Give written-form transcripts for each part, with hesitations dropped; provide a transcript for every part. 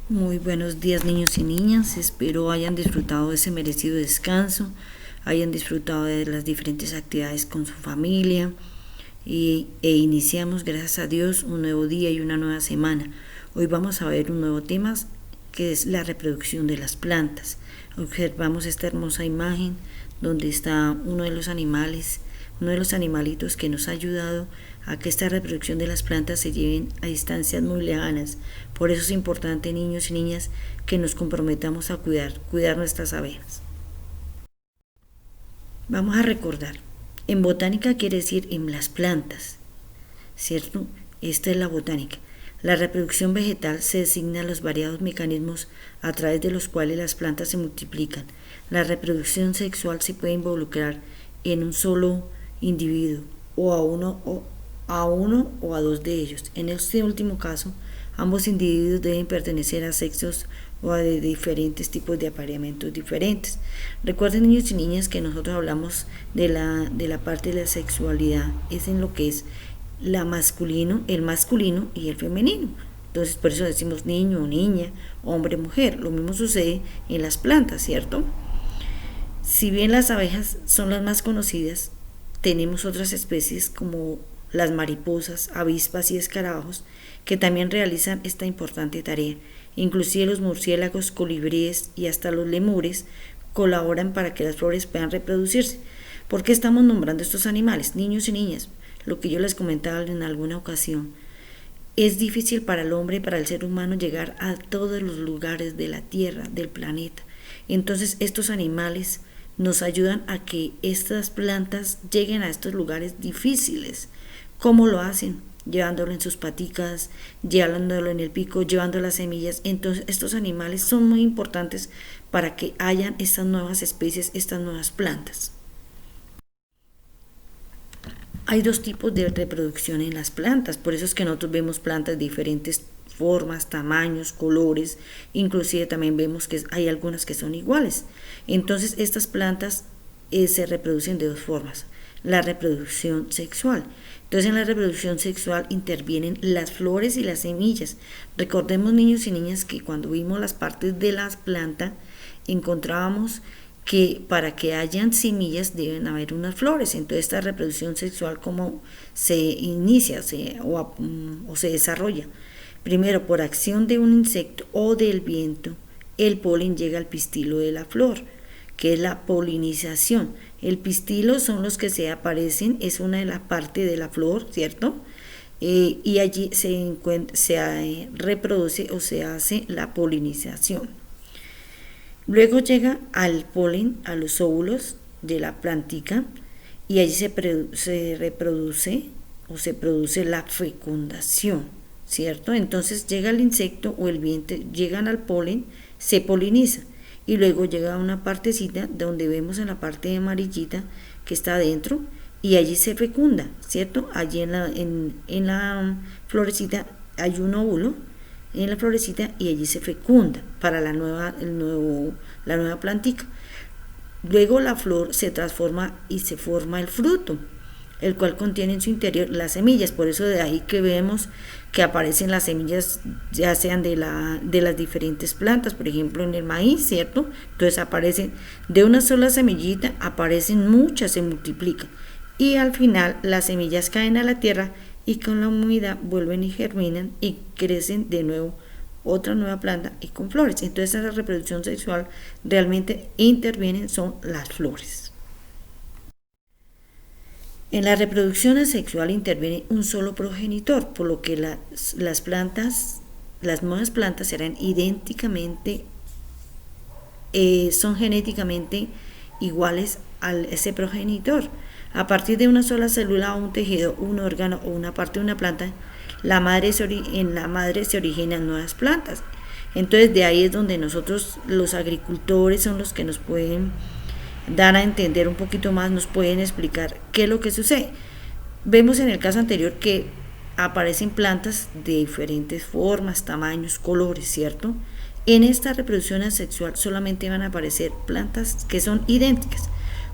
Muy buenos días, niños y niñas. Espero hayan disfrutado de ese merecido descanso, hayan disfrutado de las diferentes actividades con su familia e iniciamos, gracias a Dios, un nuevo día y una nueva semana. Hoy vamos a ver un nuevo tema que es la reproducción de las plantas. Observamos esta hermosa imagen donde está uno de los animalitos que nos ha ayudado a que esta reproducción de las plantas se lleven a distancias muy lejanas. Por eso es importante, niños y niñas, que nos comprometamos a cuidar nuestras abejas. Vamos a recordar, en botánica quiere decir en las plantas, ¿cierto? Esta es la botánica. La reproducción vegetal se designa a los variados mecanismos a través de los cuales las plantas se multiplican. La reproducción sexual se puede involucrar en un solo individuo o a uno o a dos de ellos. En este último caso, ambos individuos deben pertenecer a sexos o a de diferentes tipos de apareamientos diferentes. Recuerden, niños y niñas, que nosotros hablamos de la parte de la sexualidad, es en lo que es el masculino y el femenino. Entonces, por eso decimos niño o niña, hombre, mujer. Lo mismo sucede en las plantas, ¿cierto? Si bien las abejas son las más conocidas, tenemos otras especies como las mariposas, avispas y escarabajos que también realizan esta importante tarea. Inclusive los murciélagos, colibríes y hasta los lemures colaboran para que las flores puedan reproducirse. ¿Por qué estamos nombrando estos animales? Niños y niñas, lo que yo les comentaba en alguna ocasión, es difícil para el hombre y para el ser humano llegar a todos los lugares de la Tierra, del planeta. Entonces estos animales nos ayudan a que estas plantas lleguen a estos lugares difíciles. ¿Cómo lo hacen? Llevándolo en sus paticas, llevándolo en el pico, llevando las semillas. Entonces estos animales son muy importantes para que hayan estas nuevas especies, estas nuevas plantas. Hay dos tipos de reproducción en las plantas, por eso es que nosotros vemos plantas de diferentes formas, tamaños, colores, inclusive también vemos que hay algunas que son iguales. Entonces estas plantas se reproducen de dos formas. La reproducción sexual. Entonces en la reproducción sexual intervienen las flores y las semillas. Recordemos, niños y niñas, que cuando vimos las partes de las plantas encontrábamos que para que hayan semillas deben haber unas flores. Entonces esta reproducción sexual, ¿cómo se inicia o se desarrolla? Primero, por acción de un insecto o del viento, el polen llega al pistilo de la flor, que es la polinización. El pistilo son los que se aparecen, es una de las partes de la flor, ¿cierto? Y allí se reproduce o se hace la polinización. Luego llega al polen, a los óvulos de la plantica, y allí se reproduce o se produce la fecundación, ¿cierto? Entonces llega el insecto o el viento, llegan al polen, se poliniza, y luego llega a una partecita donde vemos en la parte amarillita que está adentro, y allí se fecunda, ¿cierto? Allí en la florecita hay un óvulo en la florecita y allí se fecunda para la nueva plantica. Luego la flor se transforma y se forma el fruto, el cual contiene en su interior las semillas. Por eso de ahí que vemos que aparecen las semillas, ya sean de las diferentes plantas, por ejemplo en el maíz, ¿cierto? Entonces aparecen de una sola semillita, aparecen muchas, se multiplican y al final las semillas caen a la tierra y con la humedad vuelven y germinan y crecen de nuevo otra nueva planta y con flores. Entonces en la reproducción sexual realmente intervienen son las flores. En la reproducción sexual interviene un solo progenitor, por lo que las nuevas plantas serán son genéticamente iguales a ese progenitor. A partir de una sola célula o un tejido, un órgano o una parte de una planta, en la madre se originan nuevas plantas. Entonces de ahí es donde nosotros, los agricultores, son los que nos pueden dar a entender un poquito más, nos pueden explicar qué es lo que sucede. Vemos en el caso anterior que aparecen plantas de diferentes formas, tamaños, colores, ¿cierto? En esta reproducción asexual solamente van a aparecer plantas que son idénticas.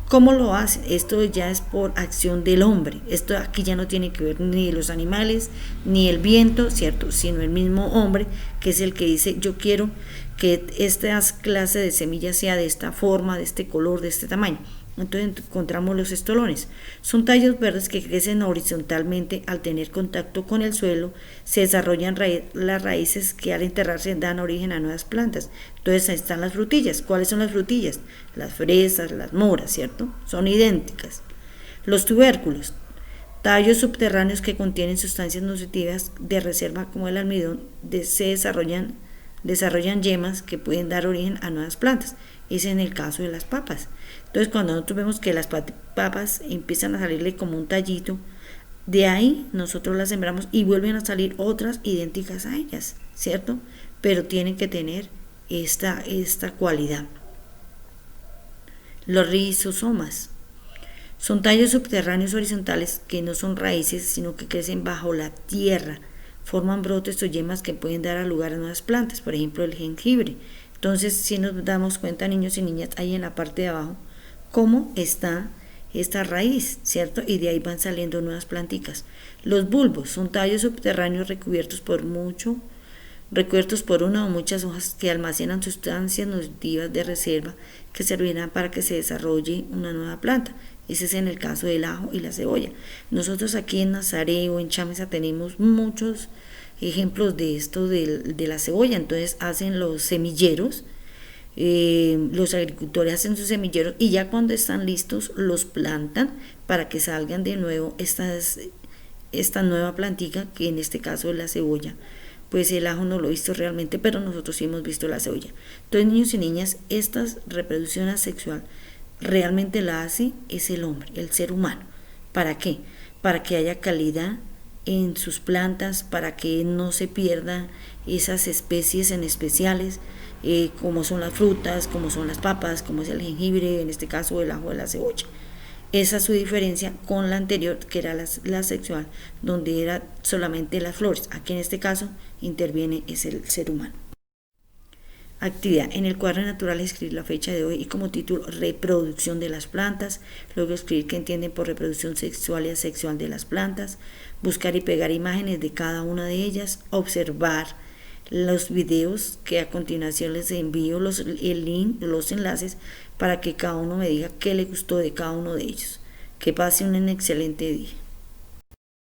¿Cómo lo hace? Esto ya es por acción del hombre. Esto aquí ya no tiene que ver ni los animales, ni el viento, ¿cierto? Sino el mismo hombre, que es el que dice, yo quiero que esta clase de semilla sea de esta forma, de este color, de este tamaño. Entonces encontramos los estolones. Son tallos verdes que crecen horizontalmente al tener contacto con el suelo, se desarrollan las raíces que al enterrarse dan origen a nuevas plantas. Entonces ahí están las frutillas. ¿Cuáles son las frutillas? Las fresas, las moras, ¿cierto? Son idénticas. Los tubérculos, tallos subterráneos que contienen sustancias nutritivas de reserva como el almidón, se desarrollan yemas que pueden dar origen a nuevas plantas. Es en el caso de las papas. Entonces, cuando nosotros vemos que las papas empiezan a salirle como un tallito, de ahí nosotros las sembramos y vuelven a salir otras idénticas a ellas, ¿cierto? Pero tienen que tener esta cualidad. Los rizosomas son tallos subterráneos horizontales que no son raíces, sino que crecen bajo la tierra. Forman brotes o yemas que pueden dar lugar a nuevas plantas, por ejemplo el jengibre. Entonces, si nos damos cuenta, niños y niñas, ahí en la parte de abajo, cómo está esta raíz, ¿cierto? Y de ahí van saliendo nuevas planticas. Los bulbos son tallos subterráneos recubiertos por una o muchas hojas que almacenan sustancias nutritivas de reserva que servirán para que se desarrolle una nueva planta. Ese es en el caso del ajo y la cebolla. Nosotros aquí en Nazaré o en Chamesa tenemos muchos ejemplos de esto de la cebolla. Entonces hacen los semilleros, los agricultores hacen sus semilleros y ya cuando están listos los plantan para que salgan de nuevo esta nueva plantica, que en este caso es la cebolla. Pues el ajo no lo he visto realmente, pero nosotros sí hemos visto la cebolla. Entonces, niños y niñas, esta reproducción asexual realmente la hace es el hombre, el ser humano. ¿Para qué? Para que haya calidad en sus plantas, para que no se pierdan esas especies en especiales, como son las frutas, como son las papas, como es el jengibre, en este caso el ajo, de la cebolla. Esa es su diferencia con la anterior, que era la sexual, donde era solamente las flores. Aquí en este caso interviene es el ser humano. Actividad. En el cuadro natural escribir la fecha de hoy y como título reproducción de las plantas, luego escribir qué entienden por reproducción sexual y asexual de las plantas, buscar y pegar imágenes de cada una de ellas, observar los videos que a continuación les envío el link, los enlaces para que cada uno me diga qué le gustó de cada uno de ellos. Que pase un excelente día.